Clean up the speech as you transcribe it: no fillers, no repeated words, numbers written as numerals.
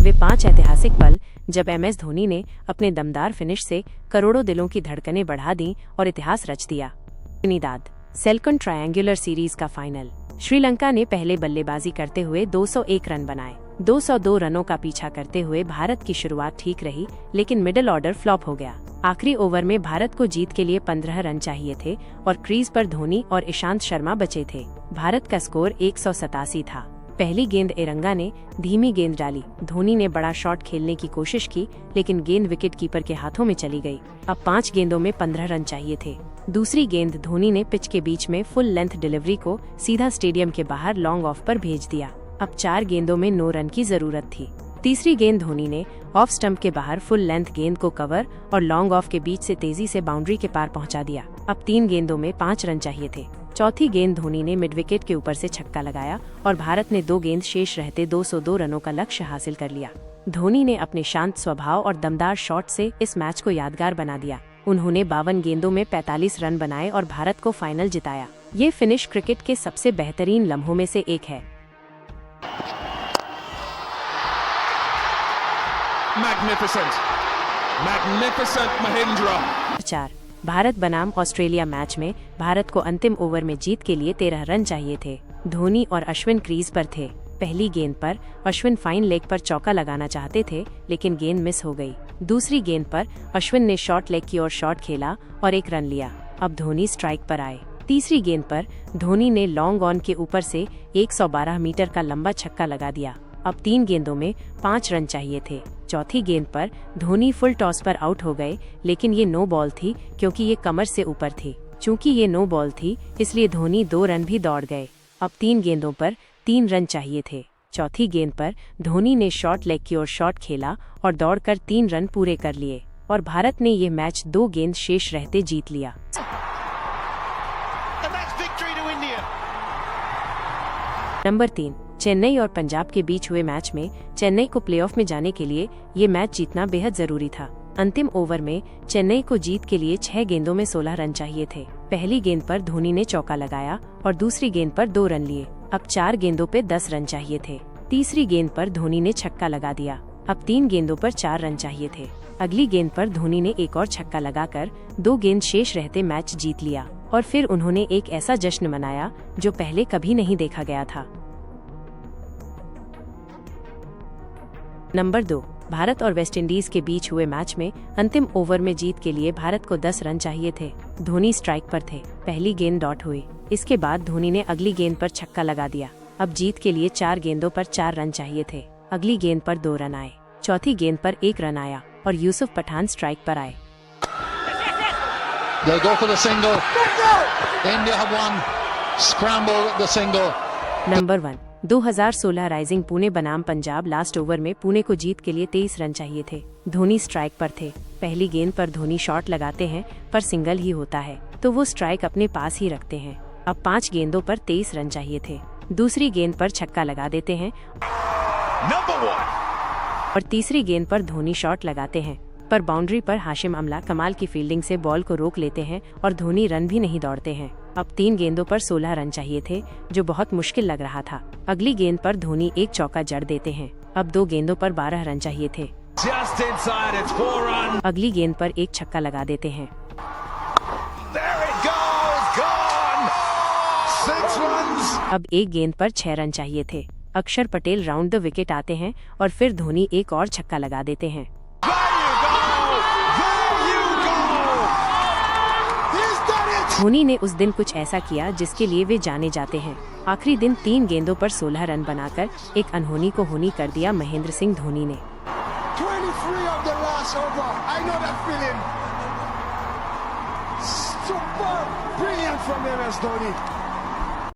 वे 5 ऐतिहासिक पल जब MS धोनी ने अपने दमदार फिनिश से करोड़ों दिलों की धड़कनें बढ़ा दी और इतिहास रच दिया। त्रिनिदाद सेल्कन ट्रायंगुलर सीरीज का फाइनल। श्रीलंका ने पहले बल्लेबाजी करते हुए 201 रन बनाए। 202 रनों का पीछा करते हुए भारत की शुरुआत ठीक रही, लेकिन मिडिल ऑर्डर फ्लॉप हो गया। आखिरी ओवर में भारत को जीत के लिए 15 रन चाहिए थे और क्रीज पर धोनी और ईशांत शर्मा बचे थे। भारत का स्कोर 187 था। पहली गेंद एरंगा ने धीमी गेंद डाली। धोनी ने बड़ा शॉट खेलने की कोशिश की, लेकिन गेंद विकेट कीपर के हाथों में चली गई। अब 5 गेंदों में 15 रन चाहिए थे। दूसरी गेंद धोनी ने पिच के बीच में फुल लेंथ डिलीवरी को सीधा स्टेडियम के बाहर लॉन्ग ऑफ पर भेज दिया। अब 4 गेंदों में 9 रन की जरूरत थी। तीसरी गेंद धोनी ने ऑफ स्टंप के बाहर फुल लेंथ गेंद को कवर और लॉन्ग ऑफ के बीच से तेजी से बाउंड्री के पार पहुंचा दिया। अब 3 गेंदों में 5 रन चाहिए थे। चौथी गेंद धोनी ने मिड विकेट के ऊपर से छक्का लगाया और भारत ने 2 गेंद शेष रहते 202 रनों का लक्ष्य हासिल कर लिया। धोनी ने अपने शांत स्वभाव और दमदार शॉट से इस मैच को यादगार बना दिया। उन्होंने 52 गेंदों में 45 रन बनाए और भारत को फाइनल जिताया। ये फिनिश क्रिकेट के सबसे बेहतरीन लम्हों में से एक है। Magnificent. Magnificent Mahindra. 4 भारत बनाम ऑस्ट्रेलिया मैच में भारत को अंतिम ओवर में जीत के लिए 13 रन चाहिए थे। धोनी और अश्विन क्रीज पर थे। पहली गेंद पर अश्विन फाइन लेग पर चौका लगाना चाहते थे, लेकिन गेंद मिस हो गई। दूसरी गेंद पर अश्विन ने शॉर्ट लेग की ओर शॉट खेला और 1 रन लिया। अब धोनी स्ट्राइक पर आए। तीसरी गेंद पर धोनी ने लॉन्ग ऑन के ऊपर से 112 मीटर का लंबा छक्का लगा दिया। अब 3 गेंदों में 5 रन चाहिए थे। चौथी गेंद पर धोनी फुल टॉस पर आउट हो गए, लेकिन ये नो बॉल थी क्योंकि ये कमर से ऊपर थी। चूंकि ये नो बॉल थी, इसलिए धोनी 2 रन भी दौड़ गए। अब 3 गेंदों पर 3 रन चाहिए थे। चौथी गेंद पर धोनी ने शॉर्ट लेग की ओर शॉट खेला और दौड़कर 3 रन पूरे कर लिए और भारत ने ये मैच 2 गेंद शेष रहते जीत लिया। नंबर 3 चेन्नई और पंजाब के बीच हुए मैच में चेन्नई को प्लेऑफ में जाने के लिए ये मैच जीतना बेहद जरूरी था। अंतिम ओवर में चेन्नई को जीत के लिए 6 गेंदों में 16 रन चाहिए थे। पहली गेंद पर धोनी ने चौका लगाया और दूसरी गेंद पर 2 रन लिए। अब 4 गेंदों पे 10 रन चाहिए थे। तीसरी गेंद पर धोनी ने छक्का लगा दिया। अब 3 गेंदों पर 4 रन चाहिए थे। अगली गेंद पर धोनी ने एक और छक्का लगाकर 2 गेंद शेष रहते मैच जीत लिया और फिर उन्होंने एक ऐसा जश्न मनाया जो पहले कभी नहीं देखा गया था। नंबर 2 भारत और वेस्टइंडीज के बीच हुए मैच में अंतिम ओवर में जीत के लिए भारत को 10 रन चाहिए थे। धोनी स्ट्राइक पर थे। पहली गेंद डॉट हुई। इसके बाद धोनी ने अगली गेंद पर छक्का लगा दिया। अब जीत के लिए 4 गेंदों पर 4 रन चाहिए थे। अगली गेंद पर 2 रन आए। चौथी गेंद पर 1 रन आया और यूसुफ पठान स्ट्राइक पर आए। नंबर 1 2016 राइजिंग पुणे बनाम पंजाब। लास्ट ओवर में पुणे को जीत के लिए 23 रन चाहिए थे। धोनी स्ट्राइक पर थे। पहली गेंद पर धोनी शॉट लगाते हैं, पर सिंगल ही होता है, तो वो स्ट्राइक अपने पास ही रखते हैं। अब 5 गेंदों पर 23 रन चाहिए थे। दूसरी गेंद पर छक्का लगा देते हैं और तीसरी गेंद पर धोनी शॉट लगाते हैं, पर बाउंड्री पर हाशिम अमला कमाल की फील्डिंग से बॉल को रोक लेते हैं और धोनी रन भी नहीं दौड़ते हैं। अब 3 गेंदों पर 16 रन चाहिए थे, जो बहुत मुश्किल लग रहा था। अगली गेंद पर धोनी एक चौका जड़ देते हैं। अब 2 गेंदों पर 12 रन चाहिए थे। अगली गेंद पर एक छक्का लगा देते हैं। अब एक गेंद पर 6 रन चाहिए थे। अक्षर पटेल राउंड द विकेट आते हैं और फिर धोनी एक और छक्का लगा देते हैं। धोनी ने उस दिन कुछ ऐसा किया जिसके लिए वे जाने जाते हैं। आखिरी दिन 3 गेंदों पर 16 रन बनाकर एक अनहोनी को होनी कर दिया महेंद्र सिंह धोनी ने। 23 of the last over. I know that feeling. Super brilliant from MS Dhoni.